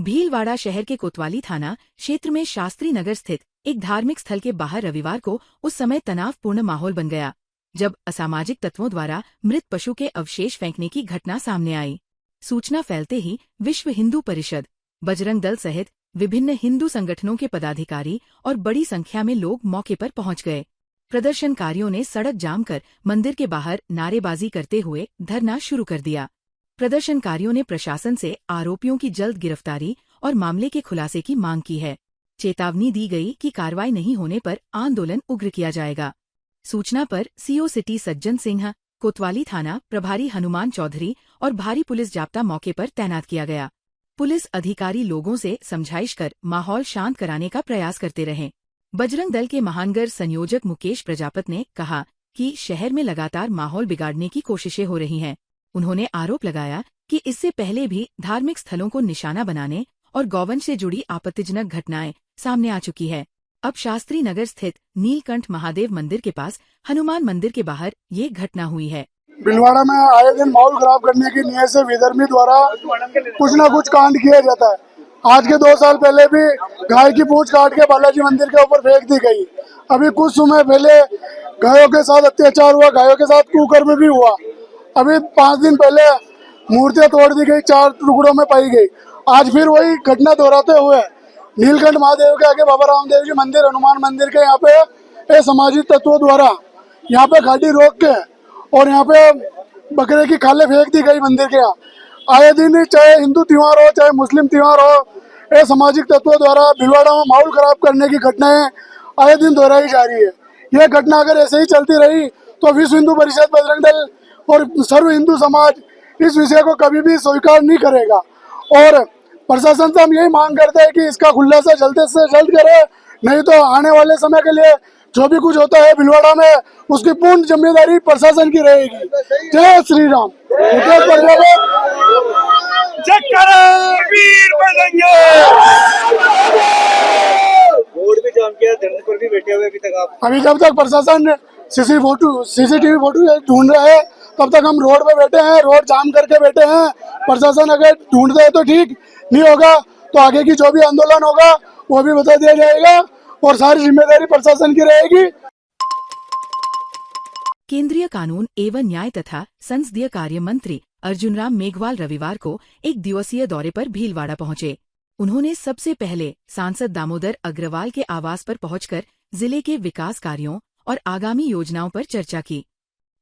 भीलवाड़ा शहर के कोतवाली थाना क्षेत्र में शास्त्री नगर स्थित एक धार्मिक स्थल के बाहर रविवार को उस समय तनावपूर्ण माहौल बन गया जब असामाजिक तत्वों द्वारा मृत पशु के अवशेष फेंकने की घटना सामने आई। सूचना फैलते ही विश्व हिंदू परिषद, बजरंग दल सहित विभिन्न हिंदू संगठनों के पदाधिकारी और बड़ी संख्या में लोग मौके पर पहुंच गए। प्रदर्शनकारियों ने सड़क जाम कर मंदिर के बाहर नारेबाजी करते हुए धरना शुरू कर दिया। प्रदर्शनकारियों ने प्रशासन से आरोपियों की जल्द गिरफ्तारी और मामले के खुलासे की मांग की है। चेतावनी दी गई कि कार्रवाई नहीं होने पर आंदोलन उग्र किया जाएगा। सूचना पर सीओ सिटी सज्जन सिंह, कोतवाली थाना प्रभारी हनुमान चौधरी और भारी पुलिस जाब्ता मौके पर तैनात किया गया। पुलिस अधिकारी लोगों से समझाइश कर माहौल शांत कराने का प्रयास करते रहे। बजरंग दल के महानगर संयोजक मुकेश प्रजापत ने कहा कि शहर में लगातार माहौल बिगाड़ने की कोशिशें हो रही हैं। उन्होंने आरोप लगाया कि इससे पहले भी धार्मिक स्थलों को निशाना बनाने और गौवंश से जुड़ी आपत्तिजनक घटनाएं सामने आ चुकी है। अब शास्त्री नगर स्थित नीलकंठ महादेव मंदिर के पास हनुमान मंदिर के बाहर ये घटना हुई है। भीलवाड़ा में आए दिन माहौल खराब करने की नीयत से विधर्मी द्वारा कुछ न कुछ कांड किया जाता है। आज के 2 साल पहले भी गाय की पूंछ काट के बालाजी मंदिर के ऊपर फेंक दी गई। अभी कुछ समय पहले गायों के साथ अत्याचार हुआ, गायों के साथ कुकर्म भी हुआ। अभी 5 दिन पहले मूर्तियां तोड़ दी गई, 4 टुकड़ों में पाई गई। आज फिर वही घटना दोहराते हुए नीलकंठ महादेव के आगे बाबा रामदेव जी मंदिर, हनुमान मंदिर के यहाँ पे असामाजिक तत्वों द्वारा यहाँ पे गाड़ी रोक के और यहाँ पे बकरे की खाले फेंक दी गई मंदिर के यहाँ। आए दिन चाहे हिंदू त्योहार हो चाहे मुस्लिम त्योहार हो, असामाजिक तत्वों द्वारा भीलवाड़ा में माहौल खराब करने की घटनाएं आए दिन दोहराई जा रही है। यह घटना अगर ऐसे ही चलती रही तो विश्व हिंदू परिषद, बजरंग दल और सर्व हिंदू समाज इस विषय को कभी भी स्वीकार नहीं करेगा। और प्रशासन से हम यही मांग करते हैं कि इसका खुलासा जल्द से जल्द करे, नहीं तो आने वाले समय के लिए जो भी कुछ होता है भीलवाड़ा में उसकी पूर्ण जिम्मेदारी प्रशासन की रहेगी। जय श्री राम। रोड भी जाम किया, धरने पर भी बैठे हुए अभी तक आप। अभी जब तक प्रशासन सीसीटीवी फोटो ढूंढ रहा है तब तक हम रोड पे बैठे हैं, रोड जाम करके बैठे हैं। प्रशासन अगर ढूंढते हैं तो ठीक, नहीं होगा तो आगे की जो भी आंदोलन होगा वो भी बता दिया जाएगा और सारी जिम्मेदारी प्रशासन की रहेगी। केंद्रीय कानून एवं न्याय तथा संसदीय कार्य मंत्री अर्जुन राम मेघवाल रविवार को एक दिवसीय दौरे पर भीलवाड़ा पहुंचे। उन्होंने सबसे पहले सांसद दामोदर अग्रवाल के आवास पर पहुंचकर जिले के विकास कार्यों और आगामी योजनाओं पर चर्चा की।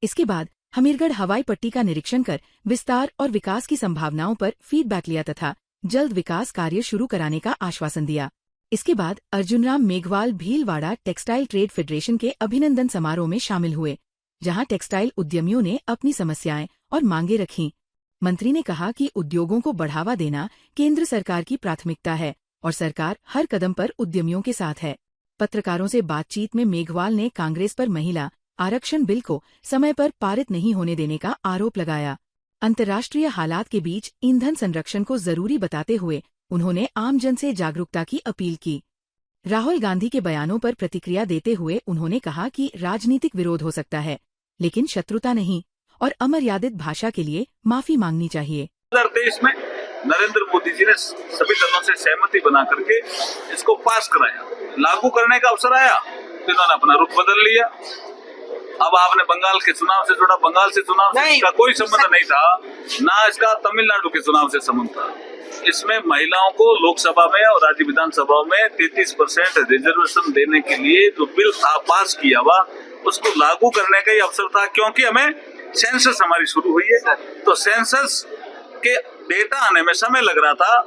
इसके बाद हमीरगढ़ हवाई पट्टी का निरीक्षण कर विस्तार और विकास की संभावनाओं पर फीडबैक लिया तथा जल्द विकास कार्य शुरू कराने का आश्वासन दिया। इसके बाद Arjun Ram Meghwal Bhilwara textile trade federation के अभिनंदन समारोह में शामिल हुए, जहां टेक्सटाइल उद्यमियों ने अपनी समस्याएं और मांगे रखीं। मंत्री ने कहा कि उद्योगों को बढ़ावा देना केंद्र सरकार की प्राथमिकता है और सरकार हर कदम पर उद्यमियों के साथ है। पत्रकारों से बातचीत में मेघवाल ने कांग्रेस पर महिला आरक्षण बिल को समय पर पारित नहीं होने देने का आरोप लगाया। अंतर्राष्ट्रीय हालात के बीच ईंधन संरक्षण को जरूरी बताते हुए उन्होंने आमजन से जागरूकता की अपील की। राहुल गांधी के बयानों पर प्रतिक्रिया देते हुए उन्होंने कहा कि राजनीतिक विरोध हो सकता है, लेकिन शत्रुता नहीं और अमर्यादित भाषा के लिए माफी मांगनी चाहिए। 2023 में नरेंद्र मोदी जी ने सभी दलों से सहमति बना करके इसको पास कराया, लागू करने का अवसर आया तो इन्होंने अपना रुख बदल लिया। अब आपने बंगाल के चुनाव से जोड़ा, बंगाल से चुनाव से इसका कोई संबंध नहीं था, ना इसका तमिलनाडु के चुनाव से संबंध था। इसमें महिलाओं को लोकसभा में और राज्य विधानसभा में 33% रिजर्वेशन देने के लिए जो बिल था पास किया हुआ, उसको लागू करने का ही अवसर था। क्योंकि हमें सेंसस हमारी शुरू हुई है तो सेंसस के डेटा आने में समय लग रहा था,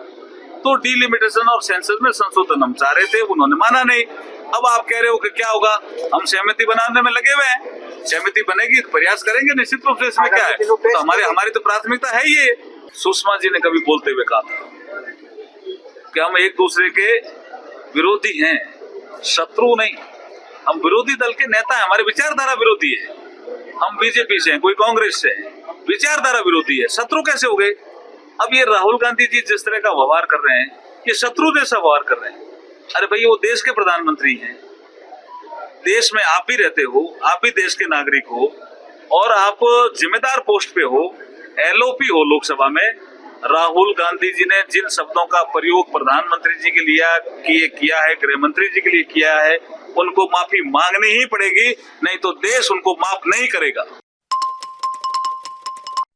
तो डिलिमिटेशन और सेंसस में संशोधन हम चाह रहे थे, उन्होंने माना नहीं। अब आप कह रहे हो कि क्या होगा, हम सहमति बनाने में लगे हुए हैं, सहमति बनेगी प्रयास करेंगे निश्चित रूप से। इसमें क्या है, तो हमारी तो प्राथमिकता है ये। सुषमा जी ने कभी बोलते हुए कहा था कि हम एक दूसरे के विरोधी हैं, शत्रु नहीं। हम विरोधी दल के नेता हैं, हमारे विचारधारा विरोधी है। हम बीजेपी से हैं, कोई कांग्रेस से है, विचारधारा विरोधी है, शत्रु कैसे हो गए? अब ये राहुल गांधी जी जिस तरह का व्यवहार कर रहे हैं, ये शत्रु जैसा व्यवहार कर रहे हैं। अरे भाई, वो देश के प्रधानमंत्री हैं, देश में आप भी रहते हो, आप भी देश के नागरिक हो और आप जिम्मेदार पोस्ट पे हो, एलओपी हो लोकसभा में। राहुल गांधी जी ने जिन शब्दों का प्रयोग प्रधानमंत्री जी के लिए किया है, गृह मंत्री जी के लिए किया है, उनको माफी मांगनी ही पड़ेगी, नहीं तो देश उनको माफ नहीं करेगा।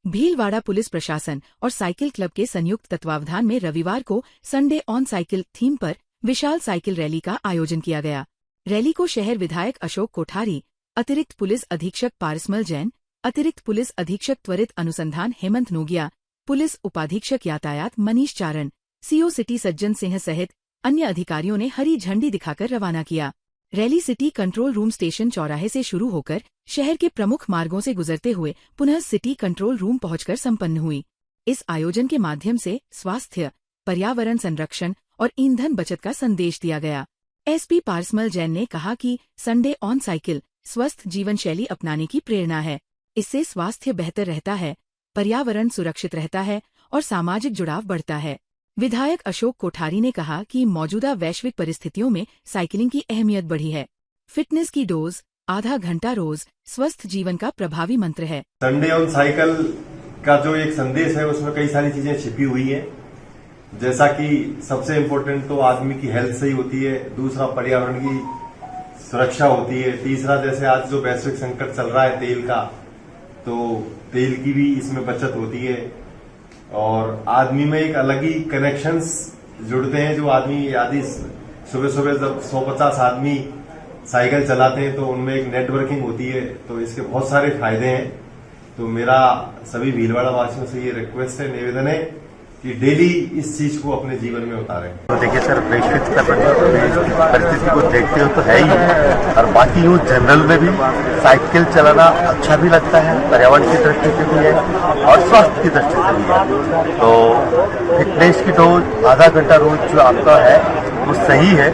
भीलवाड़ा पुलिस प्रशासन और साइकिल क्लब के संयुक्त तत्वावधान में रविवार को संडे ऑन साइकिल थीम पर विशाल साइकिल रैली का आयोजन किया गया। रैली को शहर विधायक अशोक कोठारी, अतिरिक्त पुलिस अधीक्षक पारसमल जैन, अतिरिक्त पुलिस अधीक्षक त्वरित अनुसंधान हेमंत नोगिया, पुलिस उपाधीक्षक यातायात मनीष चारण, सीओ सिटी सज्जन सिंह सहित अन्य अधिकारियों ने हरी झंडी दिखाकर रवाना किया। Rally city control room station चौराहे से शुरू होकर शहर के प्रमुख मार्गों से गुजरते हुए पुनः सिटी कंट्रोल रूम पहुंचकर संपन्न हुई। इस आयोजन के माध्यम से स्वास्थ्य, पर्यावरण संरक्षण और ईंधन बचत का संदेश दिया गया। एसपी पारसमल जैन ने कहा कि संडे ऑन साइकिल स्वस्थ जीवन शैली अपनाने की प्रेरणा है। इससे स्वास्थ्य बेहतर रहता है, पर्यावरण सुरक्षित रहता है और सामाजिक जुड़ाव बढ़ता है। विधायक अशोक कोठारी ने कहा कि मौजूदा वैश्विक परिस्थितियों में साइकिलिंग की अहमियत बढ़ी है। फिटनेस की डोज आधा घंटा रोज स्वस्थ जीवन का प्रभावी मंत्र है। संडे ऑन साइकिल का जो एक संदेश है उसमें कई सारी चीजें छिपी हुई है, जैसा कि सबसे इम्पोर्टेंट तो आदमी की हेल्थ सही होती है, दूसरा पर्यावरण की सुरक्षा होती है, तीसरा जैसे आज जो वैश्विक संकट चल रहा है तेल का, तो तेल की भी इसमें बचत होती है और आदमी में एक अलग ही कनेक्शंस जुड़ते हैं। जो आदमी यदि सुबह सुबह जब 150 आदमी साइकिल चलाते हैं तो उनमें एक नेटवर्किंग होती है, तो इसके बहुत सारे फायदे हैं। तो मेरा सभी भीलवाड़ा वासियों से ये रिक्वेस्ट है, निवेदन है कि डेली इस चीज को अपने जीवन में उतारें। तो देखिए सर, वैश्विक स्तर पर परिस्थिति को देखते हो तो है ही है, और बाकी यूँ जनरल में भी साइकिल चलाना अच्छा भी लगता है, पर्यावरण की दृष्टि से भी है और स्वास्थ्य की दृष्टि से भी है। तो फिटनेस की डोज आधा घंटा रोज जो आपका है वो सही है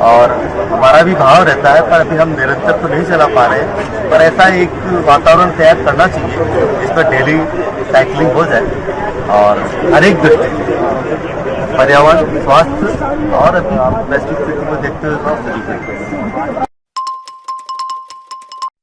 और हमारा भी भाव रहता है, पर अभी हम निरंतर तो नहीं चला पा रहे हैं, पर ऐसा एक वातावरण तैयार करना चाहिए जिसमें डेली साइकिलिंग हो जाए और हर एक दृष्टि से पर्यावरण, स्वास्थ्य और अभी वैश्विक स्थिति को देखते हुए सभी करते हैं।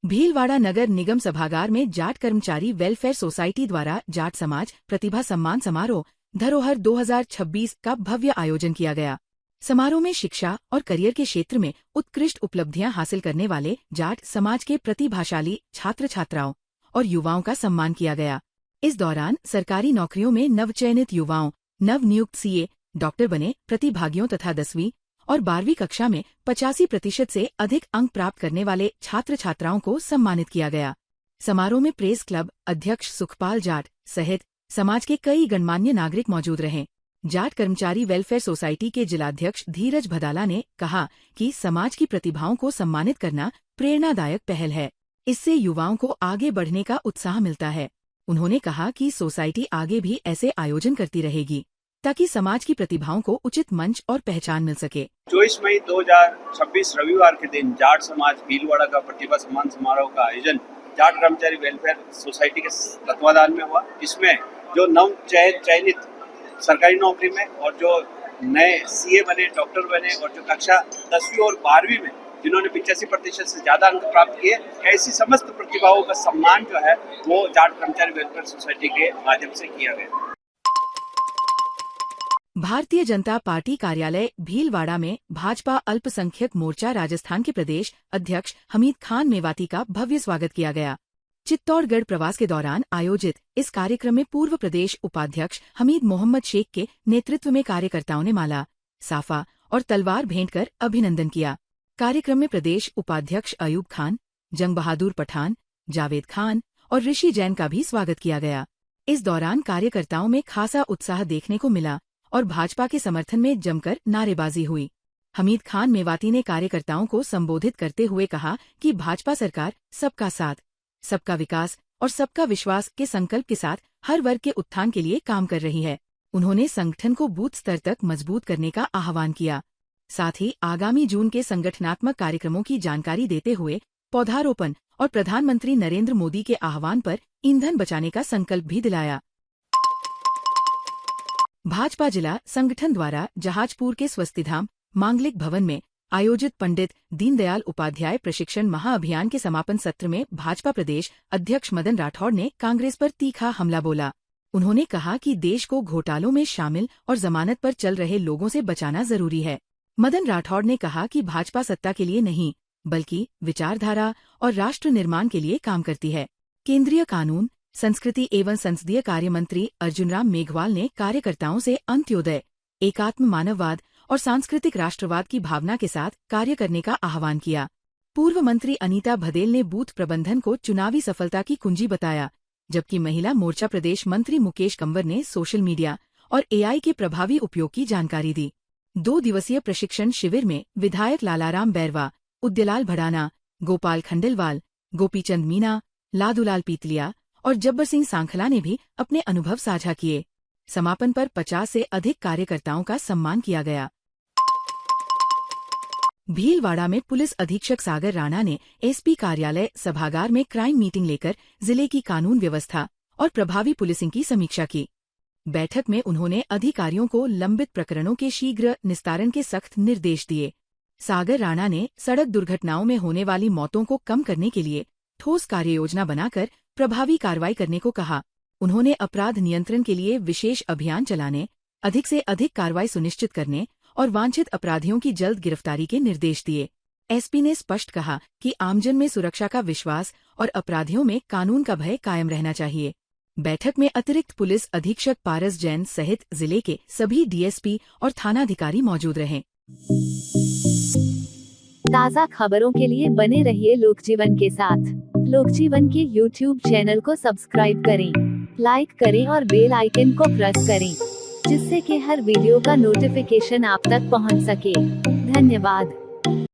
भीलवाड़ा नगर निगम सभागार में जाट कर्मचारी वेलफेयर सोसाइटी द्वारा जाट समाज प्रतिभा सम्मान समारोह धरोहर 2026 का भव्य आयोजन किया गया। समारोह में शिक्षा और करियर के क्षेत्र में उत्कृष्ट उपलब्धियां हासिल करने वाले जाट समाज के प्रतिभाशाली छात्र छात्राओं और युवाओं का सम्मान किया गया। इस दौरान सरकारी नौकरियों में नवचयनित युवाओं, नवनियुक्त सीए, डॉक्टर बने प्रतिभागियों तथा 10वीं और 12वीं कक्षा में 85% से अधिक अंक प्राप्त करने वाले छात्र छात्राओं को सम्मानित किया गया। समारोह में प्रेस क्लब अध्यक्ष सुखपाल जाट सहित समाज के कई गणमान्य नागरिक मौजूद रहे। जाट कर्मचारी वेलफेयर सोसाइटी के जिलाध्यक्ष धीरज भदाला ने कहा कि समाज की प्रतिभाओं को सम्मानित करना प्रेरणादायक पहल है। इससे युवाओं को आगे बढ़ने का उत्साह मिलता है। उन्होंने कहा कि सोसाइटी आगे भी ऐसे आयोजन करती रहेगी ताकि समाज की प्रतिभाओं को उचित मंच और पहचान मिल सके। 24 मई 2026 रविवार के दिन जाट समाज भीलवाड़ा का प्रतिभा सम्मान समारोह का आयोजन जाट कर्मचारी वेलफेयर सोसाइटी के तत्वाधान में हुआ। इसमें जो नव चयनित सरकारी नौकरी में और जो नए सीए बने, डॉक्टर बने और जो कक्षा 10वीं और 12वीं में जिन्होंने 85% से ज्यादा अंक प्राप्त किए, ऐसी समस्त प्रतिभाओं का सम्मान जो है वो जाट कर्मचारी वेलफेयर सोसाइटी के माध्यम से किया गया। भारतीय जनता पार्टी कार्यालय भीलवाड़ा में भाजपा अल्पसंख्यक मोर्चा राजस्थान के प्रदेश अध्यक्ष हमीद खान मेवाती का भव्य स्वागत किया गया। चित्तौड़गढ़ प्रवास के दौरान आयोजित इस कार्यक्रम में पूर्व प्रदेश उपाध्यक्ष हमीद मोहम्मद शेख के नेतृत्व में कार्यकर्ताओं ने माला, साफा और तलवार भेंट कर अभिनंदन किया। कार्यक्रम में प्रदेश उपाध्यक्ष अयूब खान, जंग बहादुर पठान, जावेद खान और ऋषि जैन का भी स्वागत किया गया। इस दौरान कार्यकर्ताओं में खासा उत्साह देखने को मिला और भाजपा के समर्थन में जमकर नारेबाजी हुई। हमीद खान मेवाती ने कार्यकर्ताओं को संबोधित करते हुए कहा कि भाजपा सरकार सबका साथ, सबका विकास और सबका विश्वास के संकल्प के साथ हर वर्ग के उत्थान के लिए काम कर रही है। उन्होंने संगठन को बूथ स्तर तक मजबूत करने का आह्वान किया। साथ ही आगामी जून के संगठनात्मक कार्यक्रमों की जानकारी देते हुए पौधारोपण और प्रधानमंत्री नरेंद्र मोदी के आह्वान पर ईंधन बचाने का संकल्प भी दिलाया। भाजपा जिला संगठन द्वारा जहाजपुर के स्वस्तिधाम मांगलिक भवन में आयोजित पंडित दीनदयाल उपाध्याय प्रशिक्षण महाअभियान के समापन सत्र में भाजपा प्रदेश अध्यक्ष मदन राठौड़ ने कांग्रेस पर तीखा हमला बोला। उन्होंने कहा कि देश को घोटालों में शामिल और जमानत पर चल रहे लोगों से बचाना जरूरी है। मदन राठौड़ ने कहा कि भाजपा सत्ता के लिए नहीं बल्कि विचारधारा और राष्ट्र निर्माण के लिए काम करती है। केंद्रीय कानून, संस्कृति एवं संसदीय कार्य मंत्री अर्जुनराम मेघवाल ने कार्यकर्ताओं से अंत्योदय, एकात्म मानववाद और सांस्कृतिक राष्ट्रवाद की भावना के साथ कार्य करने का आह्वान किया। पूर्व मंत्री अनीता भदेल ने बूथ प्रबंधन को चुनावी सफलता की कुंजी बताया, जबकि महिला मोर्चा प्रदेश मंत्री मुकेश कंवर ने सोशल मीडिया और एआई के प्रभावी उपयोग की जानकारी दी। 2 दिवसीय प्रशिक्षण शिविर में विधायक लालाराम बैरवा, उद्यलाल भड़ाना, गोपाल खंडेलवाल, गोपीचंद मीणा, लादूलाल पीतलिया और जब्बर सिंह सांखला ने भी अपने अनुभव साझा किए। समापन पर 50 से अधिक कार्यकर्ताओं का सम्मान किया गया। भीलवाड़ा में पुलिस अधीक्षक सागर राणा ने एसपी कार्यालय सभागार में क्राइम मीटिंग लेकर जिले की कानून व्यवस्था और प्रभावी पुलिसिंग की समीक्षा की। बैठक में उन्होंने अधिकारियों को लंबित प्रकरणों के शीघ्र निस्तारण के सख्त निर्देश दिए। सागर राणा ने सड़क दुर्घटनाओं में होने वाली मौतों को कम करने के लिए ठोस कार्ययोजना बनाकर प्रभावी कार्रवाई करने को कहा। उन्होंने अपराध नियंत्रण के लिए विशेष अभियान चलाने, अधिक से अधिक कार्रवाई सुनिश्चित करने और वांछित अपराधियों की जल्द गिरफ्तारी के निर्देश दिए। एसपी ने स्पष्ट कहा कि आमजन में सुरक्षा का विश्वास और अपराधियों में कानून का भय कायम रहना चाहिए। बैठक में अतिरिक्त पुलिस अधीक्षक पारस जैन सहित जिले के सभी डीएसपी और थानाधिकारी मौजूद रहे। ताज़ा खबरों के लिए बने रहिए लोकजीवन के साथ। लोकजीवन के यूट्यूब चैनल को सब्सक्राइब करें, लाइक करें और बेल आइकन को प्रेस करें, जिससे कि हर वीडियो का नोटिफिकेशन आप तक पहुंच सके। धन्यवाद।